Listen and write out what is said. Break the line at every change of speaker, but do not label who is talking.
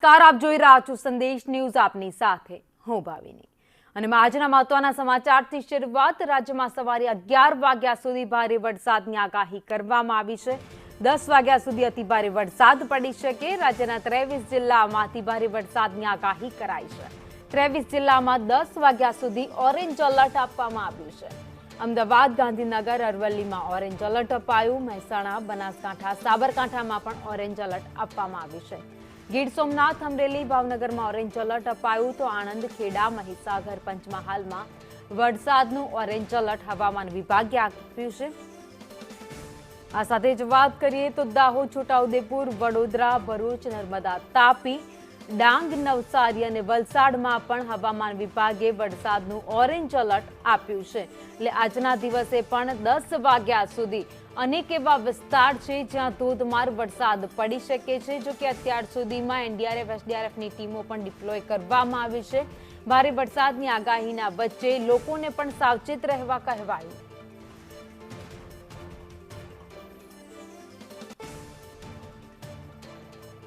નમસ્કાર, આપ જોઈ રહ્યા છો સંદેશ ન્યૂઝ. આપની સાથે હું ભાવિની અને આજના મહત્વના સમાચારથી શરૂઆત. રાજ્યમાં સવારે 11 વાગ્યા સુધી ભારે વરસાદની આગાહી કરવામાં આવી છે. 10 વાગ્યા સુધી અતિભારે વરસાદ પડી શકે. રાજ્યના 23 જિલ્લામાંથી ભારે વરસાદની આગાહી કરાઈ છે. 23 જિલ્લામાં 10 વાગ્યા સુધી ઓરેન્જ એલર્ટ આપવામાં આવ્યું છે. અમદાવાદ, ગાંધીનગર, અરવલ્લીમાં ઓરેન્જ એલર્ટ અપાયું. મહેસાણા, બનાસકાંઠા, સાબરકાંઠામાં પણ ઓરેન્જ એલર્ટ આપવામાં આવ્યું છે. ગીર સોમનાથ, અમરેલી, ભાવનગરમાં ઓરેન્જ એલર્ટ અપાયું તો આણંદ, ખેડા, મહીસાગર, પંચમહાલમાં વરસાદનું ઓરેન્જ એલર્ટ હવામાન વિભાગે આપ્યું છે. આ સાથે જ વાત કરીએ તો દાહોદ, છોટાઉદેપુર, વડોદરા, ભરૂચ, નર્મદા, તાપી, ડાંગ, નવસારી અને વલસાડમાં પણ હવામાન વિભાગે વરસાદનું ઓરેન્જ એલર્ટ આપ્યું છે. એટલે આજના દિવસે પણ 10 વાગ્યા સુધી અનેક એવા વિસ્તાર છે જ્યાં ધોધમાર વરસાદ પડી શકે છે. જો કે અત્યાર સુધીમાં એનડીઆરએફ, એસડીઆરએફની ટીમો પણ ડિપ્લોય કરવામાં આવી છે. ભારે વરસાદની આગાહીના વચ્ચે લોકોને પણ સાવચેત રહેવા કહેવાયું.